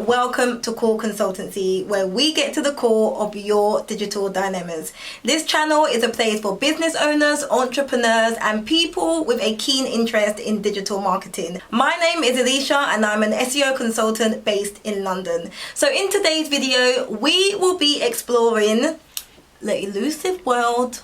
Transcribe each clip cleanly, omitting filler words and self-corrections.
welcome to Core Consultancy, where we get to the core of your digital dilemmas. This channel is a place for business owners, entrepreneurs, and people with a keen interest in digital marketing. My name is Alicia and I'm an SEO consultant based in London. So in today's video, we will be exploring the elusive world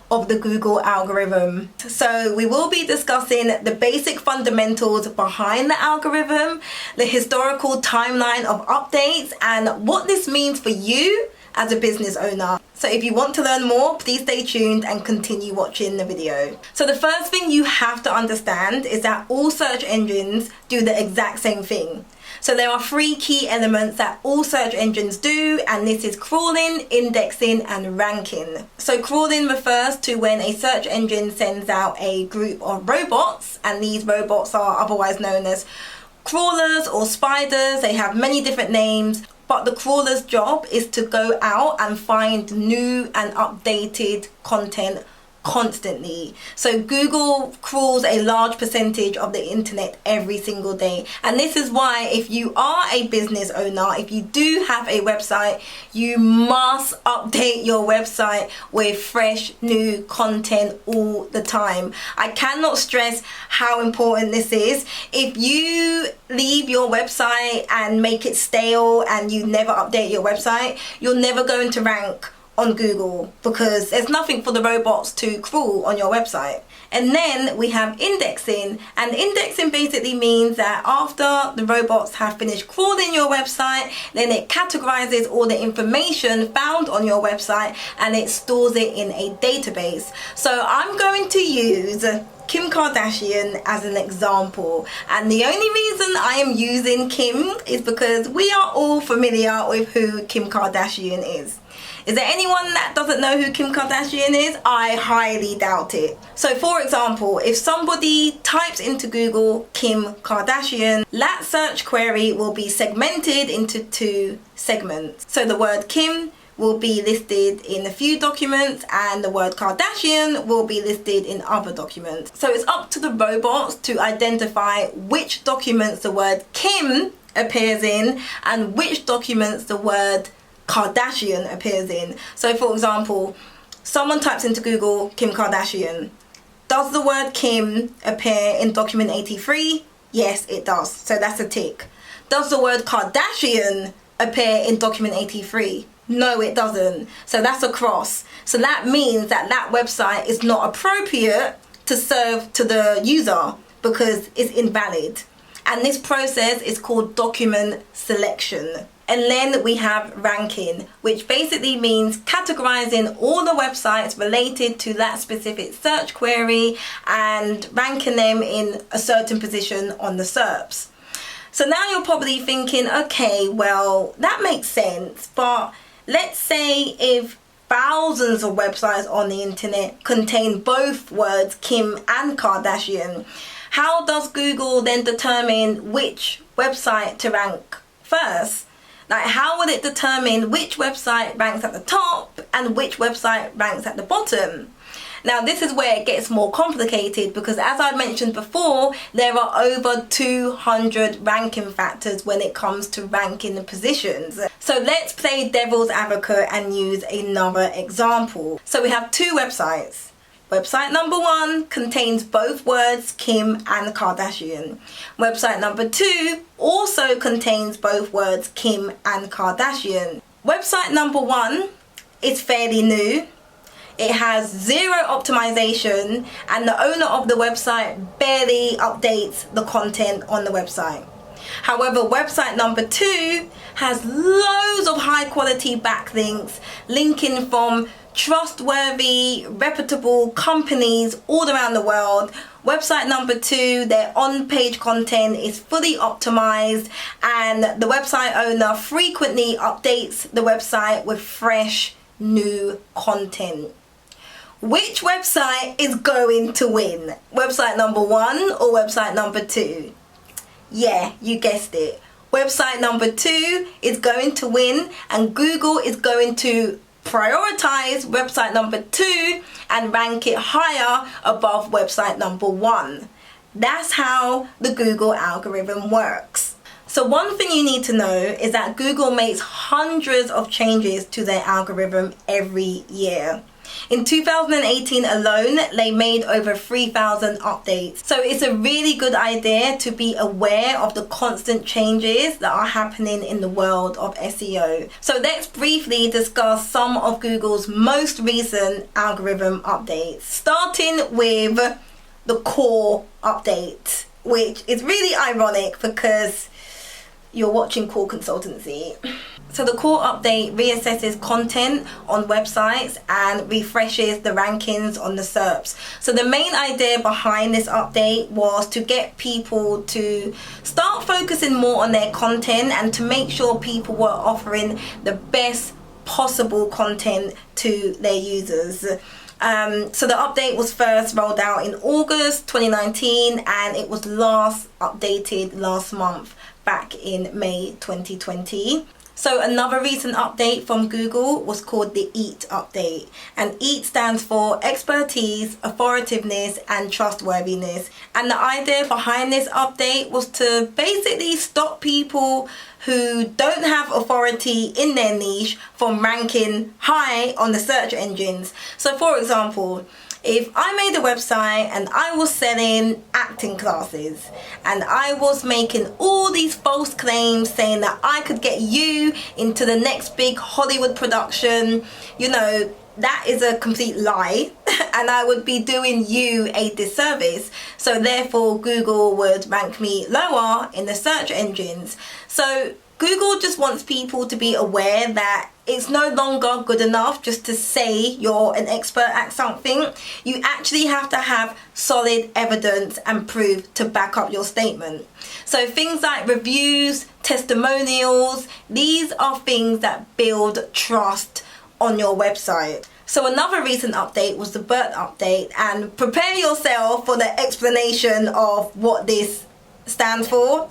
of the Google algorithm. So we will be discussing the basic fundamentals behind the algorithm, the historical timeline of updates, and what this means for you as a business owner. So if you want to learn more, please stay tuned and continue watching the video. So the first thing you have to understand is that all search engines do the exact same thing. So there are three key elements that all search engines do, and this is crawling, indexing, and ranking. So crawling refers to when a search engine sends out a group of robots, and these robots are otherwise known as crawlers or spiders. They have many different names, but the crawler's job is to go out and find new and updated content constantly. So Google crawls a large percentage of the internet every single day, and this is why if you are a business owner, if you do have a website, you must update your website with fresh new content all the time. I cannot stress how important this is. If you leave your website and make it stale and you never update your website, you're never going to rank on Google because there's nothing for the robots to crawl on your website. And then we have indexing, and indexing basically means that after the robots have finished crawling your website, then it categorizes all the information found on your website and it stores it in a database. So I'm going to use Kim Kardashian as an example, and the only reason I am using Kim is because we are all familiar with who Kim Kardashian is. Is there anyone that doesn't know who Kim Kardashian is? I highly doubt it. So for example, if somebody types into Google Kim Kardashian, that search query will be segmented into two segments. So the word Kim will be listed in a few documents and the word Kardashian will be listed in other documents. So it's up to the robots to identify which documents the word Kim appears in and which documents the word Kardashian appears in. So for example, someone types into Google Kim Kardashian. Does the word Kim appear in document 83? Yes, it does. So that's a tick. Does the word Kardashian appear in document 83? No, it doesn't. So that's a cross. So that means that that website is not appropriate to serve to the user because it's invalid. And this process is called document selection. And then we have ranking, which basically means categorizing all the websites related to that specific search query and ranking them in a certain position on the SERPs. So now you're probably thinking, okay, well, that makes sense, but let's say if thousands of websites on the internet contain both words Kim and Kardashian, how does Google then determine which website to rank first? Like, how will it determine which website ranks at the top and which website ranks at the bottom? Now, this is where it gets more complicated because, as I mentioned before, there are over 200 ranking factors when it comes to ranking the positions. So let's play devil's advocate and use another example. So we have two websites. Website number 1 contains both words Kim and Kardashian. Website number 2 also contains both words Kim and Kardashian. Website number 1 is fairly new. It has zero optimization and the owner of the website barely updates the content on the website. However, website number 2 has loads of high quality backlinks linking from trustworthy, reputable companies all around the world. Website number 2, their on-page content is fully optimized and the website owner frequently updates the website with fresh new content. Which website is going to win? Website number 1 or website number 2? Yeah, you guessed it. Website number 2 is going to win, and Google is going to prioritize website number 2 and rank it higher above website number 1. That's how the Google algorithm works. So one thing you need to know is that Google makes hundreds of changes to their algorithm every year. In 2018 alone, they made over 3,000 updates. So it's a really good idea to be aware of the constant changes that are happening in the world of SEO. So let's briefly discuss some of Google's most recent algorithm updates, starting with the core update, which is really ironic because you're watching Core Consultancy. So the core update reassesses content on websites and refreshes the rankings on the SERPs. So the main idea behind this update was to get people to start focusing more on their content and to make sure people were offering the best possible content to their users. So the update was first rolled out in August 2019 and it was last updated last month, back in May 2020. So another recent update from Google was called the EAT update. And EAT stands for expertise, authoritativeness and trustworthiness. And the idea behind this update was to basically stop people who don't have authority in their niche from ranking high on the search engines. So for example, if I made a website and I was selling acting classes and I was making all these false claims saying that I could get you into the next big Hollywood production, you know, that is a complete lie and I would be doing you a disservice. So therefore Google would rank me lower in the search engines. So Google just wants people to be aware that it's no longer good enough just to say you're an expert at something. You actually have to have solid evidence and proof to back up your statement. So things like reviews, testimonials, these are things that build trust on your website. So another recent update was the BERT update, and prepare yourself for the explanation of what this stands for.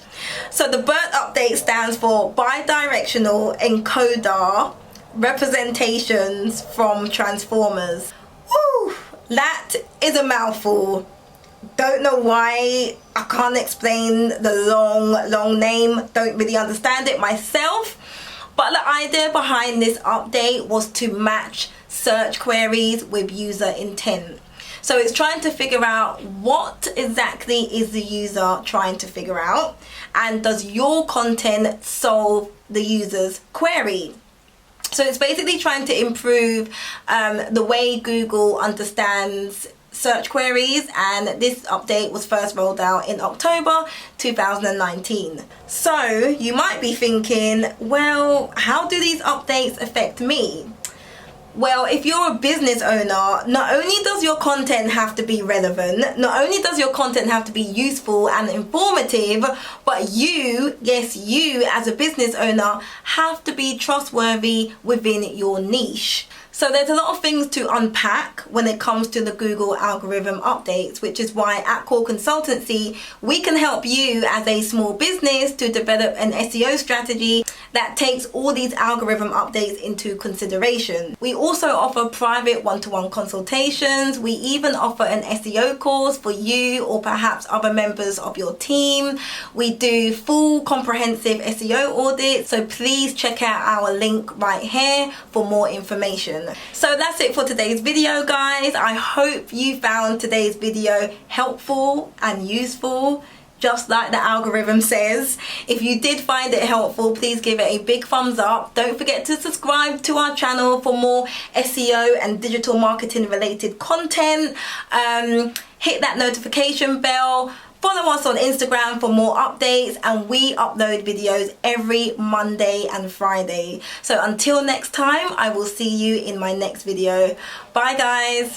So the BERT update stands for Bidirectional Encoder Representations from Transformers. Woo! That is a mouthful. Don't know why. I can't explain the long name. Don't really understand it myself. But the idea behind this update was to match search queries with user intent. So it's trying to figure out what exactly is the user trying to figure out, and does your content solve the user's query? So it's basically trying to improve the way Google understands search queries, and this update was first rolled out in October 2019. So you might be thinking, well, how do these updates affect me? Well, if you're a business owner, not only does your content have to be relevant, not only does your content have to be useful and informative, but you, yes, you as a business owner have to be trustworthy within your niche. So there's a lot of things to unpack when it comes to the Google algorithm updates, which is why at Core Consultancy, we can help you as a small business to develop an SEO strategy that takes all these algorithm updates into consideration. We also offer private one-to-one consultations. We even offer an SEO course for you or perhaps other members of your team. We do full comprehensive SEO audits, so please check out our link right here for more information. So that's it for today's video, guys. I hope you found today's video helpful and useful, just like the algorithm says. If you did find it helpful, please give it a big thumbs up. Don't forget to subscribe to our channel for more SEO and digital marketing related content. Hit that notification bell. Follow us on Instagram for more updates, and we upload videos every Monday and Friday. So until next time, I will see you in my next video. Bye guys.